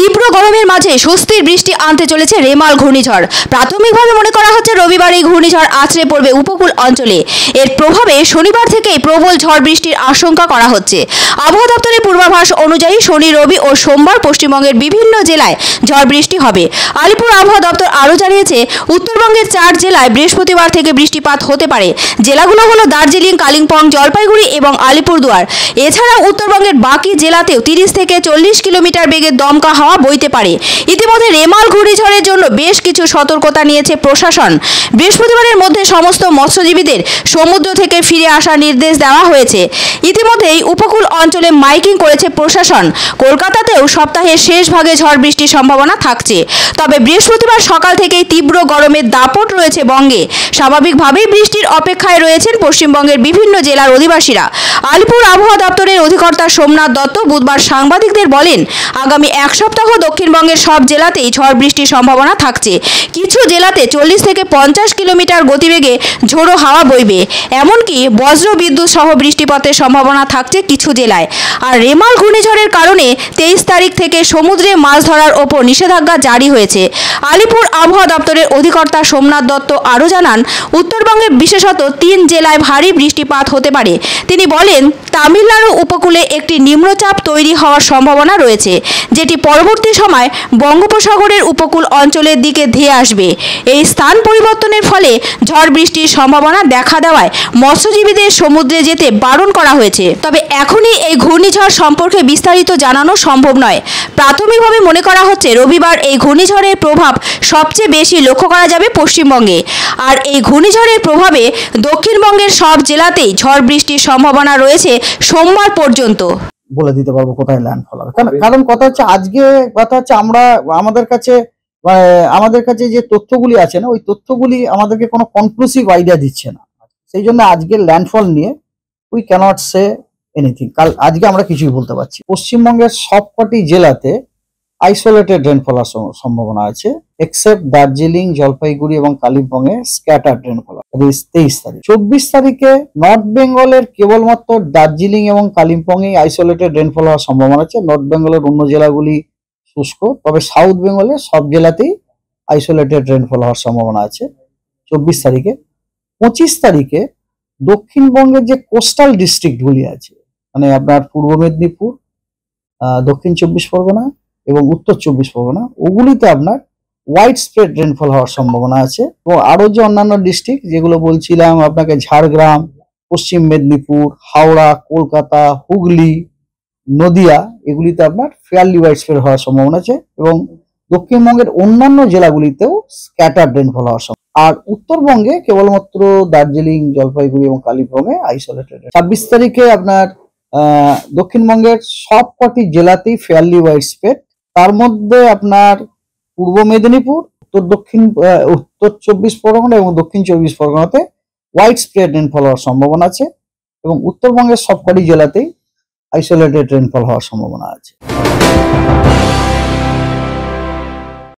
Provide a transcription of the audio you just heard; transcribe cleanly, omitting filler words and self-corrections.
তীব্র গরমের মাঝে স্বস্তির বৃষ্টি আনতে চলেছে রেমাল ঘূর্ণিঝড়। প্রাথমিকভাবে মনে করা হচ্ছে রবিবার এই ঘূর্ণিঝড় আছড়ে পড়বে উপকূল অঞ্চলে। এর প্রভাবে শনিবার থেকেই প্রবল ঝড় বৃষ্টির আশঙ্কা করা হচ্ছে। আবহাওয়া দপ্তরের পূর্বাভাস অনুযায়ী শনি, রবি ও সোমবার পশ্চিমবঙ্গের বিভিন্ন জেলায় ঝড় বৃষ্টি হবে। আলিপুর আবহাওয়া দপ্তর আরও জানিয়েছে, উত্তরবঙ্গের 4 জেলায় বৃহস্পতিবার থেকে বৃষ্টিপাত হতে পারে। জেলাগুলো হলো দার্জিলিং, কালিম্পং, জলপাইগুড়ি এবং আলিপুরদুয়ার। এছাড়াও উত্তরবঙ্গের বাকি জেলাতেও 30 থেকে 40 কিলোমিটার বেগে দমকা হাওয়া বইতে পারে। ইতিমধ্যে রেমাল ঘূর্ণিঝড়ের জন্য বেশ কিছু সতর্কতা নিয়েছে প্রশাসন। বৃহস্পতিবারের মধ্যে সমস্ত মৎস্যজীবীদের সমুদ্র থেকে ফিরে আসার নির্দেশ দেওয়া হয়েছে। ইতিমধ্যেই উপকূল অঞ্চলে মাইকিং করেছে প্রশাসন। কলকাতাতেও সপ্তাহের শেষ ভাগে ঝড় বৃষ্টির সম্ভাবনা থাকছে। তবে বৃহস্পতিবার সকাল থেকেই তীব্র গরমের দাপট রয়েছে বঙ্গে। স্বাভাবিকভাবেই বৃষ্টির অপেক্ষায় রয়েছেন পশ্চিমবঙ্গের বিভিন্ন জেলার অধিবাসীরা। আলিপুর আবহাওয়া দপ্তরের অধিকর্তা সোমনাথ দত্ত বুধবার সাংবাদিকদের বলেন, আগামী এক সপ্তাহ দক্ষিণবঙ্গের সব জেলাতেই ঝড় বৃষ্টির সম্ভাবনা থাকছে। কিছু জেলাতে 40 থেকে 50 কিলোমিটার গতিবেগে ঝোড়ো হাওয়া বইবে। এমনকি বজ্র বিদ্যুৎ সহ বৃষ্টিপাতের সম্ভাবনা থাকছে কিছু জেলায়। আর রেমাল ঘূর্ণিঝড়ের কারণে 23 তারিখ থেকে সমুদ্রে মাছ ধরার ওপর নিষেধাজ্ঞা জারি হয়েছে। আলিপুর আবহাওয়া দপ্তরের অধিকর্তা সোমনাথ দত্ত আরও জানান, উত্তরবঙ্গের বিশেষত 3 জেলায় ভারী বৃষ্টিপাত হতে পারে। তিনি বলেন, তামিলনাড়ু উপকূলে একটি নিম্নচাপ তৈরি হওয়ার সম্ভাবনা রয়েছে, যেটি পরবর্তী সময় বঙ্গোপসাগরের উপকূল অঞ্চলের দিকে ধেয়ে আসবে। এই স্থান পরিবর্তনের ফলে ঝড় বৃষ্টির সম্ভাবনা দেখা দেওয়ায় মৎস্যজীবীদের সমুদ্রে যেতে বারণ করা হয়েছে। তবে এখনই এই ঘূর্ণিঝড় সম্পর্কে বিস্তারিত জানানো সম্ভব নয়। প্রাথমিকভাবে মনে করা হচ্ছে রবিবার এই ঘূর্ণিঝড়ের প্রভাব সবচেয়ে বেশি লক্ষ্য করা যাবে পশ্চিমবঙ্গে। আর এই ঘূর্ণিঝড়ের প্রভাবে দক্ষিণবঙ্গের সব জেলাতেই ঝড় বৃষ্টির সম্ভাবনা রয়েছে সোমবার পর্যন্ত। বলে দিতে পারবো কোথায় ল্যান্ডফল হবে, কারণ কথা হচ্ছে আমরা আমাদের কাছে যে তথ্যগুলি আছে না, ওই তথ্যগুলি আমাদেরকে কোনো কনক্লুসিভ আইডিয়া দিচ্ছে না। সেই জন্য আজকে ল্যান্ডফল নিয়ে উই ক্যানট সে এনিথিং। আজকে আমরা কিছুই বলতে পারছি। পশ্চিমবঙ্গের সবকটি জেলাতে আইসোলেটেড রেনফল হওয়ার সম্ভাবনা আছে, এক্সেপ্ট দার্জিলিং, জলপাইগুড়ি এবং কালিম্পংয়ে স্ক্যাটার্ড রেনফল 23 তারিখ। 24 তারিখে নর্থ বেঙ্গলের কেবলমাত্র দার্জিলিং এবং কালিম্পংয়ে আইসোলেটেড রেনফল হওয়ার সম্ভাবনা আছে। নর্থ বেঙ্গলের অন্য জেলাগুলি শুষ্ক, তবে সাউথ বেঙ্গলের সব জেলাতেই আইসোলেটেড রেনফল হওয়ার সম্ভাবনা আছে 24 তারিখে। 25 তারিখে দক্ষিণবঙ্গের যে কোস্টাল ডিস্ট্রিক্টগুলি আছে, মানে আপনার পূর্ব মেদিনীপুর, দক্ষিণ 24 পরগনা এবং উত্তর 24 পরগনা, ওগুলিতে আপনার ওয়াইড স্প্রেড রেনফল হওয়ার সম্ভাবনা আছে। এবং আরো যে অন্যান্য ডিস্ট্রিক্ট যেগুলো বলছিলাম আপনাকে, ঝাড়গ্রাম, পশ্চিম মেদিনীপুর, হাওড়া, কলকাতা, হুগলি, নদিয়া, এগুলিতে আপনার ফেয়ারলি ওয়াইড স্প্রেড হওয়ার সম্ভাবনা আছে। এবং দক্ষিণবঙ্গের অন্যান্য জেলাগুলিতেও স্ক্যাটার্ড রেনফল হওয়ার সম্ভাবনা। আর উত্তরবঙ্গে কেবলমাত্র দার্জিলিং, জলপাইগুড়ি এবং কালিম্পংয়ে আইসোলেটেড। 26 তারিখে আপনার দক্ষিণবঙ্গের সবকটি জেলাতেই ফেয়ারলি ওয়াইড স্প্রেড। তার মধ্যে আপনার পূর্ব মেদিনীপুর, উত্তর 24 পরগনা এবং দক্ষিণ 24 পরগনাতে ওয়াইড স্প্রেড রেনফল হওয়ার সম্ভাবনা আছে। এবং উত্তরবঙ্গের সবকটি জেলাতেই আইসোলেটেড রেনফল হওয়ার সম্ভাবনা আছে।